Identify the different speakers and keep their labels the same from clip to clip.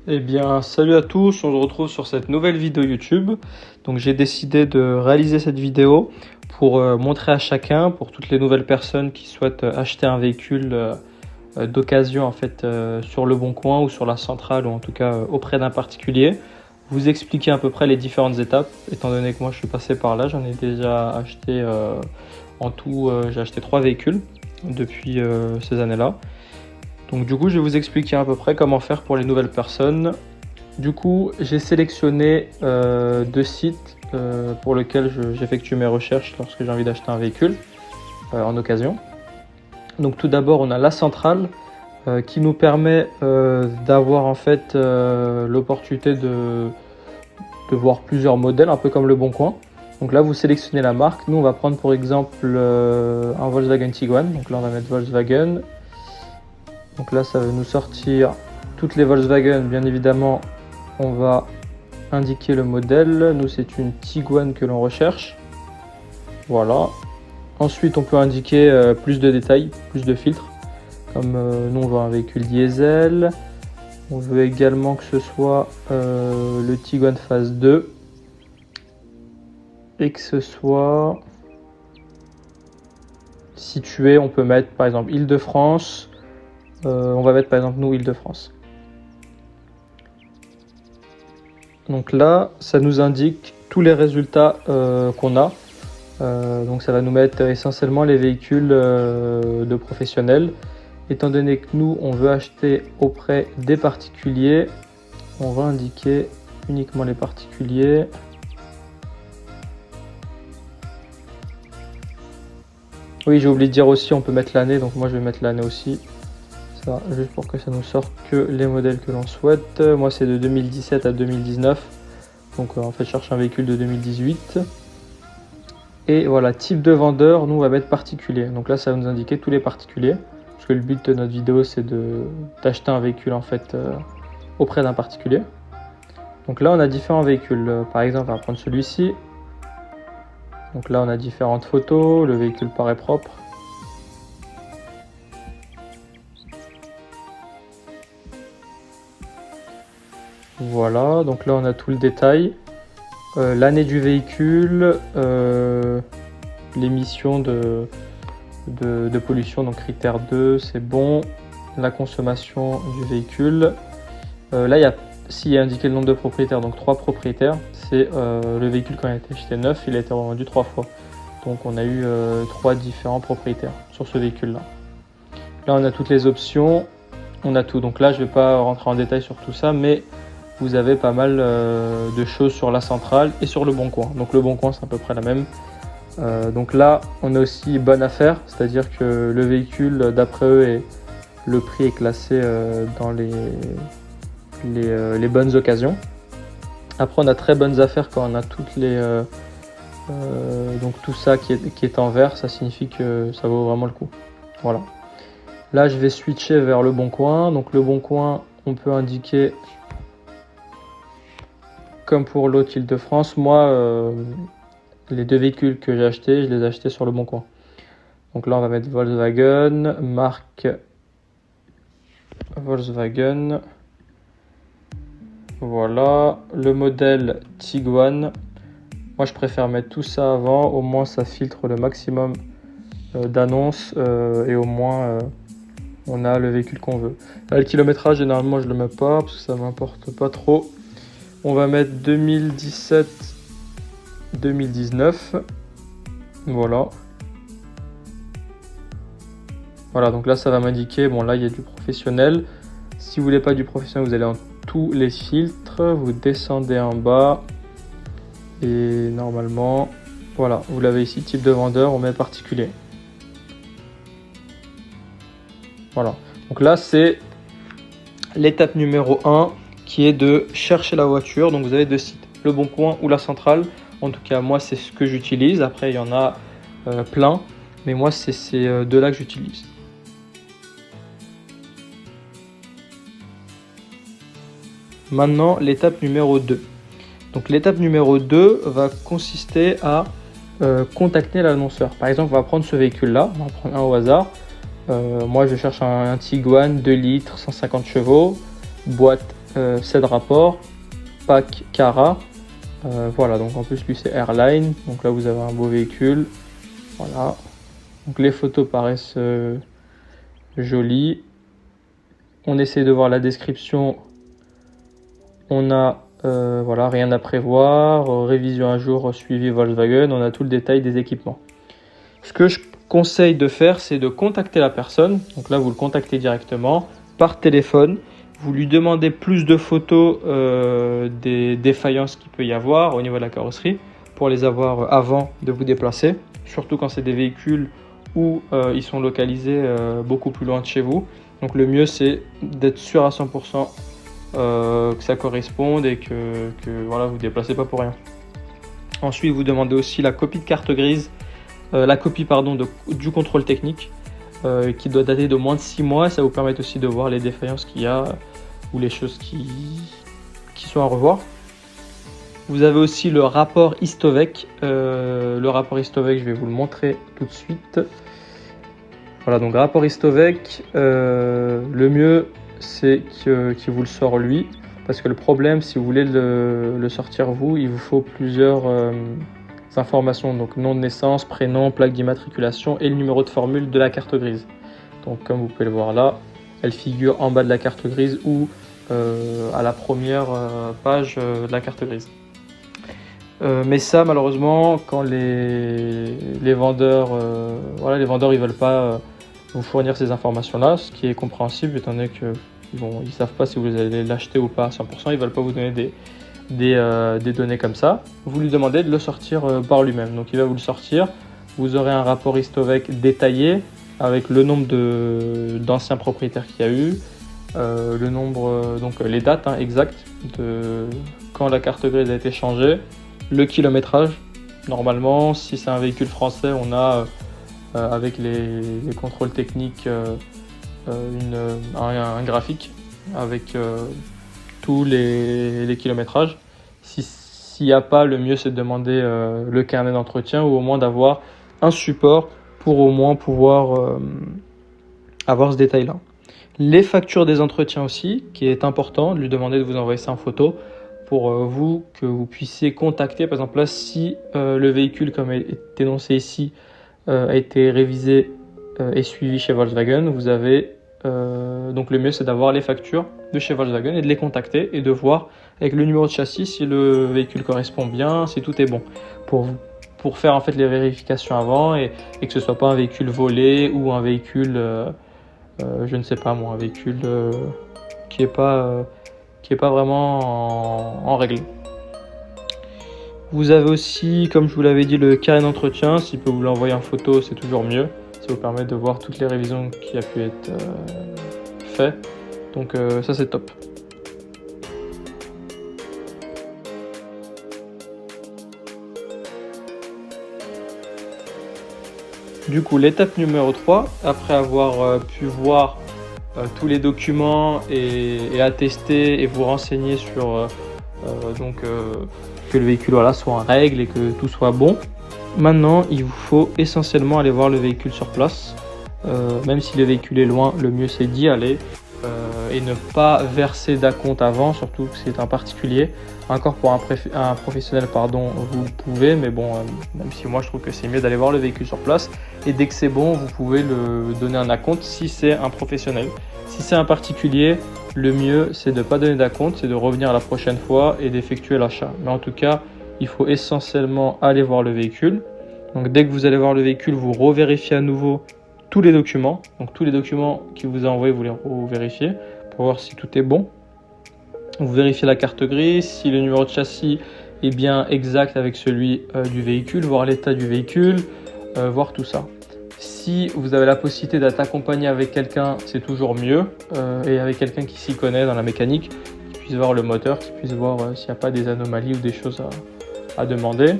Speaker 1: Eh bien, salut à tous, on se retrouve sur cette nouvelle vidéo YouTube. Donc j'ai décidé de réaliser cette vidéo pour montrer à chacun, pour toutes les nouvelles personnes qui souhaitent acheter un véhicule d'occasion en fait sur le Bon Coin ou sur la centrale ou en tout cas auprès d'un particulier, vous expliquer à peu près les différentes étapes. Étant donné que moi je suis passé par là, j'en ai déjà acheté en tout, j'ai acheté 3 véhicules depuis ces années-là. Donc du coup, je vais vous expliquer à peu près comment faire pour les nouvelles personnes. Du coup, j'ai sélectionné 2 sites pour lesquels j'effectue mes recherches lorsque j'ai envie d'acheter un véhicule en occasion. Donc tout d'abord, on a la centrale qui nous permet d'avoir en fait l'opportunité de voir plusieurs modèles, un peu comme le Bon Coin. Donc là, vous sélectionnez la marque. Nous, on va prendre pour exemple un Volkswagen Tiguan. Donc là, on va mettre Volkswagen. Donc là, ça va nous sortir toutes les Volkswagen. Bien évidemment, on va indiquer le modèle. Nous, c'est une Tiguan que l'on recherche. Voilà. Ensuite, on peut indiquer plus de détails, plus de filtres. Comme nous, on veut un véhicule diesel. On veut également que ce soit le Tiguan phase 2. Et que ce soit situé, on peut mettre par exemple Île-de-France. On va mettre par exemple nous Île-de-France. Donc là, ça nous indique tous les résultats qu'on a. Donc ça va nous mettre essentiellement les véhicules de professionnels. Étant donné que nous, on veut acheter auprès des particuliers, on va indiquer uniquement les particuliers. Oui, j'ai oublié de dire aussi, on peut mettre l'année, donc moi je vais mettre l'année aussi. Ça, juste pour que ça nous sorte que les modèles que l'on souhaite. Moi c'est de 2017 à 2019, donc en fait je cherche un véhicule de 2018. Et voilà, type de vendeur, nous on va mettre particulier. Donc là ça va nous indiquer tous les particuliers, parce que le but de notre vidéo c'est d'acheter un véhicule en fait auprès d'un particulier. Donc là on a différents véhicules, par exemple on va prendre celui-ci. Donc là on a différentes photos, le véhicule paraît propre. Voilà, donc là on a tout le détail. L'année du véhicule, l'émission de pollution, donc critère 2, c'est bon. La consommation du véhicule. Là, il y a indiqué le nombre de propriétaires, donc 3 propriétaires. C'est le véhicule quand il a été acheté neuf, il a été revendu 3 fois. Donc on a eu 3 différents propriétaires sur ce véhicule-là. Là, on a toutes les options, on a tout. Donc là, je ne vais pas rentrer en détail sur tout ça, mais vous avez pas mal de choses sur la centrale et sur le Bon Coin. Donc le Bon Coin, c'est à peu près la même. Donc là, on a aussi bonne affaire, c'est-à-dire que le véhicule, d'après eux, le prix est classé dans les bonnes occasions. Après, on a très bonnes affaires quand on a toutes les... donc tout ça qui est en vert, ça signifie que ça vaut vraiment le coup. Voilà. Là, je vais switcher vers le Bon Coin. Donc le Bon Coin, on peut indiquer... Comme pour l'autre Île-de-France, moi, les 2 véhicules que j'ai achetés, je les ai achetés sur le Bon Coin. Donc là, on va mettre Volkswagen, marque Volkswagen. Voilà, le modèle Tiguan. Moi, je préfère mettre tout ça avant, au moins ça filtre le maximum d'annonces et au moins on a le véhicule qu'on veut. Là, le kilométrage, généralement, je le mets pas parce que ça m'importe pas trop. On va mettre 2017-2019. Voilà. Voilà, donc là, ça va m'indiquer, bon là, il y a du professionnel. Si vous voulez pas du professionnel, vous allez en tous les filtres. Vous descendez en bas. Et normalement, voilà, vous l'avez ici, type de vendeur, on met particulier. Voilà. Donc là, c'est l'étape numéro 1. Qui est de chercher la voiture. Donc vous avez 2 sites, le Bon Coin ou la centrale. En tout cas, moi, c'est ce que j'utilise. Après, il y en a plein, mais moi, c'est ces 2-là que j'utilise. Maintenant, l'étape numéro 2. Donc l'étape numéro 2 va consister à contacter l'annonceur. Par exemple, on va prendre ce véhicule-là, on va prendre un au hasard. Moi, je cherche un Tiguan 2 litres, 150 chevaux, boîte 7 rapports, pack Cara. Voilà, donc en plus lui c'est Airline, donc là vous avez un beau véhicule. Voilà, donc les photos paraissent jolies. On essaie de voir la description. On a voilà, rien à prévoir, révision à jour suivi Volkswagen, on a tout le détail des équipements. Ce que je conseille de faire, c'est de contacter la personne. Donc là, vous le contactez directement par téléphone. Vous lui demandez plus de photos des défaillances qu'il peut y avoir au niveau de la carrosserie pour les avoir avant de vous déplacer. Surtout quand c'est des véhicules où ils sont localisés beaucoup plus loin de chez vous. Donc le mieux, c'est d'être sûr à 100% que ça corresponde et que voilà, vous ne vous déplacez pas pour rien. Ensuite, vous demandez aussi la copie de carte grise, du contrôle technique qui doit dater de moins de 6 mois. Ça vous permet aussi de voir les défaillances qu'il y a ou les choses qui sont à revoir. Vous avez aussi le rapport Istovec. Le rapport Istovec, je vais vous le montrer tout de suite. Voilà, donc rapport Istovec, le mieux c'est qu'il vous le sort lui, parce que le problème, si vous voulez le sortir vous, il vous faut plusieurs informations, donc nom de naissance, prénom, plaque d'immatriculation et le numéro de formule de la carte grise. Donc comme vous pouvez le voir là, elle figure en bas de la carte grise ou à la première page de la carte grise. Mais ça, malheureusement, quand les vendeurs, les vendeurs, ils veulent pas vous fournir ces informations-là, ce qui est compréhensible étant donné que ils savent pas si vous allez l'acheter ou pas à 100%, ils veulent pas vous donner des données comme ça. Vous lui demandez de le sortir par lui-même. Donc il va vous le sortir. Vous aurez un rapport Istovec détaillé avec le nombre d'anciens propriétaires qu'il y a eu, le nombre, donc les dates exactes de quand la carte grise a été changée, le kilométrage. Normalement, si c'est un véhicule français, on a avec les contrôles techniques un graphique avec tous les kilométrages. S'il n'y a pas, le mieux c'est de demander le carnet d'entretien ou au moins d'avoir un support pour au moins pouvoir avoir ce détail-là. Les factures des entretiens aussi, qui est important, de lui demander de vous envoyer ça en photo pour vous, que vous puissiez contacter. Par exemple là, si le véhicule, comme est énoncé ici, a été révisé et suivi chez Volkswagen, vous avez donc le mieux c'est d'avoir les factures de chez Volkswagen et de les contacter et de voir avec le numéro de châssis si le véhicule correspond bien, si tout est bon pour faire en fait les vérifications avant et que ce soit pas un véhicule volé ou un véhicule je ne sais pas moi, un véhicule qui est pas vraiment en règle. Vous avez aussi, comme je vous l'avais dit, le carnet d'entretien. S'il peut vous l'envoyer en photo, c'est toujours mieux. Ça vous permet de voir toutes les révisions qui a pu être faites. Donc ça, c'est top. Du coup, l'étape numéro 3, après avoir pu voir tous les documents et attester et vous renseigner sur que le véhicule soit en règle et que tout soit bon. Maintenant, il vous faut essentiellement aller voir le véhicule sur place. Même si le véhicule est loin, le mieux c'est d'y aller et ne pas verser d'acompte avant, surtout que c'est un particulier. Encore pour un professionnel, vous pouvez, mais bon, même si moi je trouve que c'est mieux d'aller voir le véhicule sur place. Et dès que c'est bon, vous pouvez le donner un acompte si c'est un professionnel. Si c'est un particulier, le mieux c'est de ne pas donner d'acompte, c'est de revenir la prochaine fois et d'effectuer l'achat. Mais en tout cas, il faut essentiellement aller voir le véhicule. Donc dès que vous allez voir le véhicule, vous revérifiez à nouveau tous les documents. Donc tous les documents qu'il vous a envoyés, vous les revérifiez pour voir si tout est bon. Vous vérifiez la carte grise, si le numéro de châssis est bien exact avec celui du véhicule, voir l'état du véhicule, voir tout ça. Si vous avez la possibilité d'être accompagné avec quelqu'un, c'est toujours mieux, et avec quelqu'un qui s'y connaît dans la mécanique, qui puisse voir le moteur, qui puisse voir s'il n'y a pas des anomalies ou des choses à demander.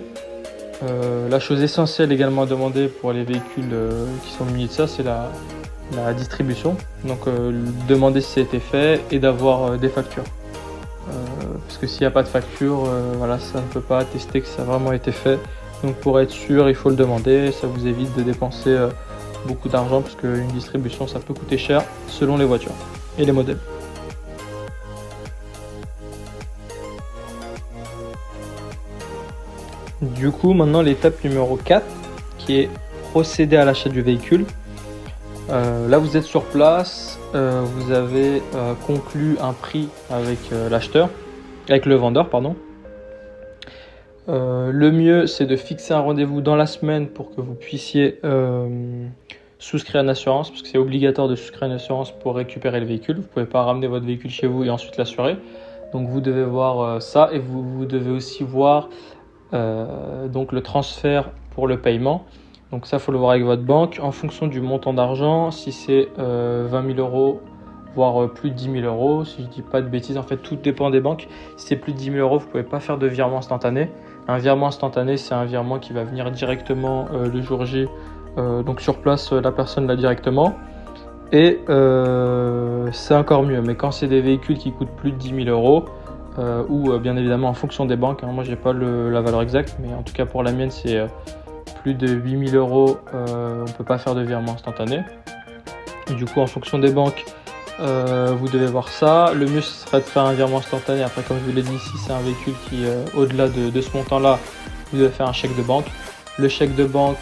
Speaker 1: La chose essentielle également à demander pour les véhicules qui sont munis de ça, c'est la distribution. Donc demander si ça a été fait et d'avoir des factures. Parce que s'il n'y a pas de facture, ça ne peut pas attester que ça a vraiment été fait. Donc pour être sûr, il faut le demander, ça vous évite de dépenser beaucoup d'argent parce qu'une distribution ça peut coûter cher selon les voitures et les modèles. Du coup, maintenant l'étape numéro 4 qui est procéder à l'achat du véhicule. Là, vous êtes sur place, vous avez conclu un prix avec l'acheteur, avec le vendeur, pardon. Le mieux, c'est de fixer un rendez-vous dans la semaine pour que vous puissiez souscrire une assurance, parce que c'est obligatoire de souscrire une assurance pour récupérer le véhicule. Vous ne pouvez pas ramener votre véhicule chez vous et ensuite l'assurer. Donc vous devez voir ça, et vous devez aussi voir donc le transfert pour le paiement. Donc ça, il faut le voir avec votre banque en fonction du montant d'argent. Si c'est 20 000 euros, voire plus de 10 000 euros, si je ne dis pas de bêtises, en fait tout dépend des banques. Si c'est plus de 10 000 euros, vous ne pouvez pas faire de virement instantané. Un virement instantané, c'est un virement qui va venir directement le jour J. Donc sur place, la personne l'a directement. Et c'est encore mieux. Mais quand c'est des véhicules qui coûtent plus de 10 000 euros, ou bien évidemment en fonction des banques, moi j'ai pas la valeur exacte, mais en tout cas pour la mienne c'est plus de 8 000 euros, on peut pas faire de virement instantané. Et du coup en fonction des banques, vous devez voir ça. Le mieux ce serait de faire un virement instantané. Après, comme je vous l'ai dit, si c'est un véhicule qui est au-delà de ce montant là, vous devez faire un chèque de banque. Le chèque de banque,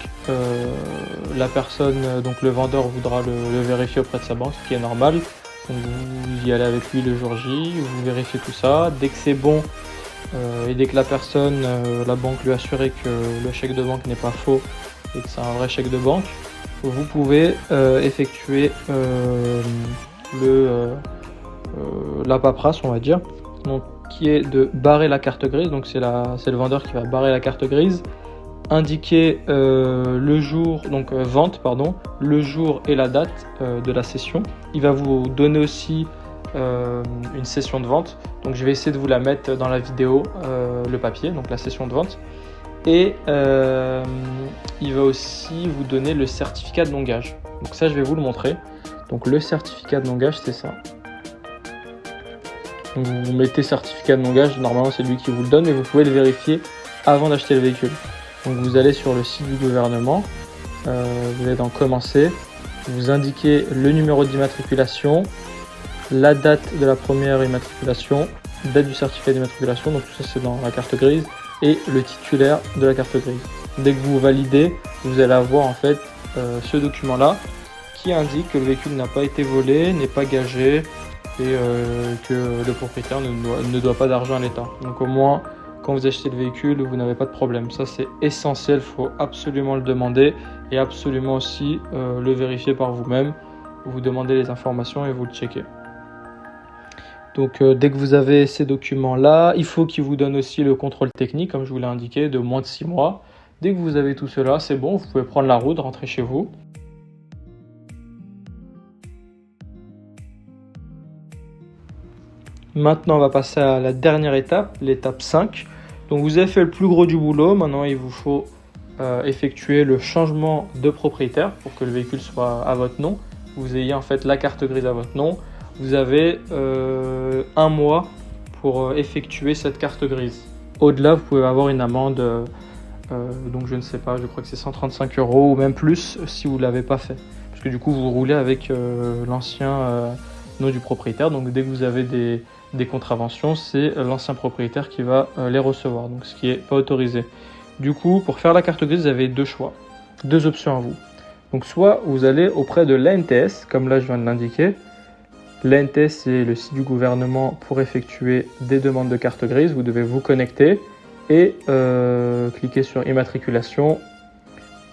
Speaker 1: la personne, donc le vendeur voudra le vérifier auprès de sa banque, ce qui est normal. Donc vous y allez avec lui le jour J, vous vérifiez tout ça. Dès que c'est bon et dès que la personne, la banque lui a assuré que le chèque de banque n'est pas faux et que c'est un vrai chèque de banque, vous pouvez effectuer la paperasse, on va dire, donc, qui est de barrer la carte grise. Donc c'est le vendeur qui va barrer la carte grise, indiquer le jour, donc vente pardon, le jour et la date de la session. Il va vous donner aussi une session de vente, donc je vais essayer de vous la mettre dans la vidéo, le papier, donc la session de vente. Et il va aussi vous donner le certificat de non-gage. Donc ça, je vais vous le montrer. Donc le certificat de non-gage, c'est ça. Donc vous mettez certificat de non-gage, normalement c'est lui qui vous le donne, mais vous pouvez le vérifier avant d'acheter le véhicule. Donc vous allez sur le site du gouvernement, vous allez dans commencer, vous indiquez le numéro d'immatriculation, la date de la première immatriculation, date du certificat d'immatriculation, donc tout ça c'est dans la carte grise, et le titulaire de la carte grise. Dès que vous validez, vous allez avoir en fait ce document là qui indique que le véhicule n'a pas été volé, n'est pas gagé et que le propriétaire ne doit pas d'argent à l'État. Donc au moins, quand vous achetez le véhicule, vous n'avez pas de problème. Ça c'est essentiel, il faut absolument le demander et absolument aussi le vérifier par vous-même. Vous demandez les informations et vous le checkez. Donc dès que vous avez ces documents-là, il faut qu'ils vous donnent aussi le contrôle technique, comme je vous l'ai indiqué, de moins de 6 mois. Dès que vous avez tout cela, c'est bon, vous pouvez prendre la route, rentrer chez vous. Maintenant, on va passer à la dernière étape, l'étape 5. Donc vous avez fait le plus gros du boulot, maintenant il vous faut effectuer le changement de propriétaire pour que le véhicule soit à votre nom. Vous ayez en fait la carte grise à votre nom. Vous avez 1 mois pour effectuer cette carte grise. Au-delà, vous pouvez avoir une amende, donc je ne sais pas, je crois que c'est 135 € ou même plus si vous ne l'avez pas fait. Parce que du coup, vous roulez avec l'ancien nom du propriétaire. Donc dès que vous avez des contraventions, c'est l'ancien propriétaire qui va les recevoir, donc ce qui n'est pas autorisé. Du coup, pour faire la carte grise, vous avez deux choix, deux options à vous. Donc soit vous allez auprès de l'ANTS, comme là je viens de l'indiquer. L'ANTS, c'est le site du gouvernement pour effectuer des demandes de carte grise. Vous devez vous connecter et cliquer sur immatriculation.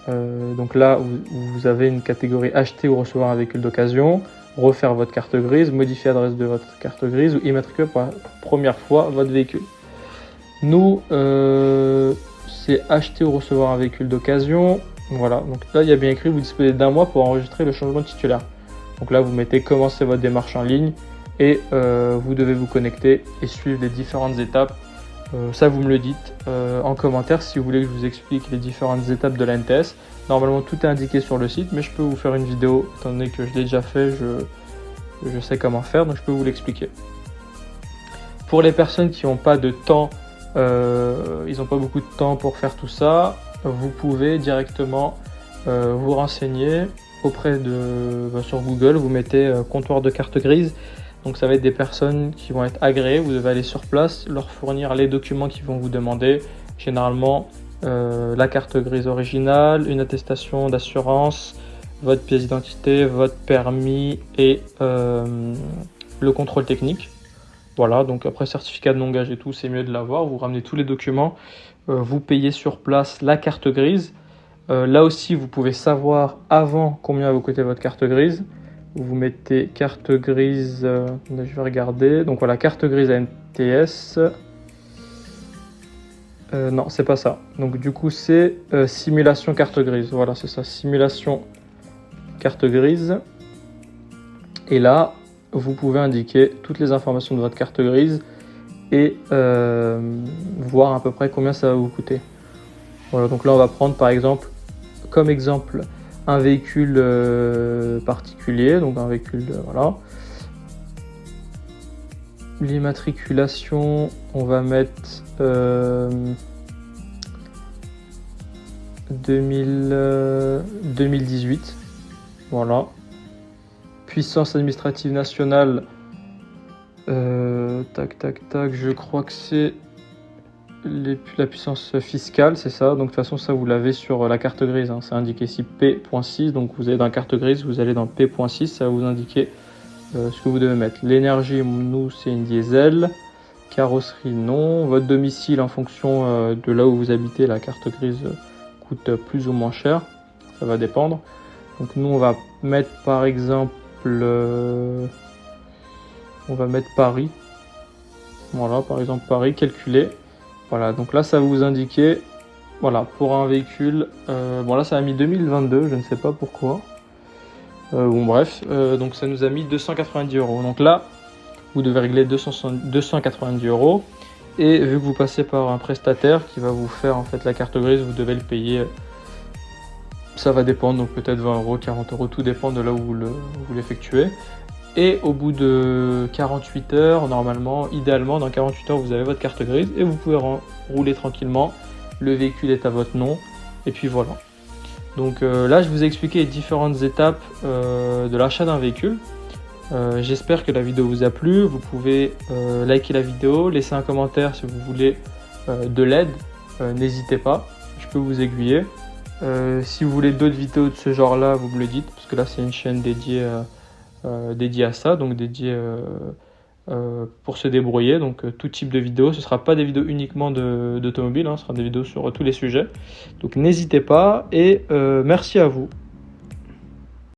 Speaker 1: Donc là, vous avez une catégorie acheter ou recevoir un véhicule d'occasion, refaire votre carte grise, modifier l'adresse de votre carte grise ou immatriculer pour la première fois votre véhicule. Nous, c'est acheter ou recevoir un véhicule d'occasion. Voilà, donc là il y a bien écrit vous disposez d'1 mois pour enregistrer le changement de titulaire. Donc là vous mettez commencer votre démarche en ligne et vous devez vous connecter et suivre les différentes étapes. Ça vous me le dites en commentaire si vous voulez que je vous explique les différentes étapes de l'ANTS. Normalement tout est indiqué sur le site, mais je peux vous faire une vidéo étant donné que je l'ai déjà fait, je sais comment faire, donc je peux vous l'expliquer. Pour les personnes qui n'ont pas de temps, ils n'ont pas beaucoup de temps pour faire tout ça, vous pouvez directement vous renseigner auprès sur Google, vous mettez comptoir de carte grise. Donc ça va être des personnes qui vont être agréées, vous devez aller sur place, leur fournir les documents qu'ils vont vous demander. Généralement, la carte grise originale, une attestation d'assurance, votre pièce d'identité, votre permis et le contrôle technique. Voilà, donc après certificat de non-gage et tout, c'est mieux de l'avoir. Vous ramenez tous les documents, vous payez sur place la carte grise. Là aussi, vous pouvez savoir avant combien va coûter votre carte grise. Vous mettez carte grise, je vais regarder. Donc voilà, carte grise ANTS. Non, c'est pas ça. Donc du coup, c'est simulation carte grise. Voilà, c'est ça, simulation carte grise. Et là, vous pouvez indiquer toutes les informations de votre carte grise et voir à peu près combien ça va vous coûter. Voilà, donc là, on va prendre par exemple, comme exemple, un véhicule particulier, donc un véhicule, voilà. L'immatriculation, on va mettre 2018, voilà. Puissance administrative nationale, tac, je crois que c'est la puissance fiscale, c'est ça. Donc de toute façon, ça vous l'avez sur la carte grise, hein. C'est indiqué ici P.6, donc vous allez dans la carte grise, vous allez dans P.6, ça va vous indiquer ce que vous devez mettre. L'énergie, nous, c'est une diesel. Carrosserie, non. Votre domicile, en fonction de là où vous habitez, la carte grise coûte plus ou moins cher. Ça va dépendre. Donc nous, on va mettre par exemple... on va mettre Paris. Voilà, par exemple Paris, calculer. Voilà, donc là, ça va vous indiquer... Voilà, pour un véhicule... bon, là, ça a mis 2022, je ne sais pas pourquoi. Bon bref, donc ça nous a mis 290 €. Donc là, vous devez régler 290 €. Et vu que vous passez par un prestataire qui va vous faire en fait la carte grise, vous devez le payer. Ça va dépendre, donc peut-être 20 €, 40 €, tout dépend de là où vous l'effectuez. Et au bout de 48 heures, normalement, idéalement, dans 48 heures, vous avez votre carte grise et vous pouvez rouler tranquillement. Le véhicule est à votre nom. Et puis voilà. Donc là, je vous ai expliqué les différentes étapes de l'achat d'un véhicule. J'espère que la vidéo vous a plu. Vous pouvez liker la vidéo, laisser un commentaire si vous voulez de l'aide. N'hésitez pas, je peux vous aiguiller. Si vous voulez d'autres vidéos de ce genre-là, vous me le dites, parce que là, c'est une chaîne dédiée à ça, donc dédiée pour se débrouiller. Donc tout type de vidéos, ce ne sera pas des vidéos uniquement d'automobile, hein, ce sera des vidéos sur tous les sujets. Donc n'hésitez pas et merci à vous.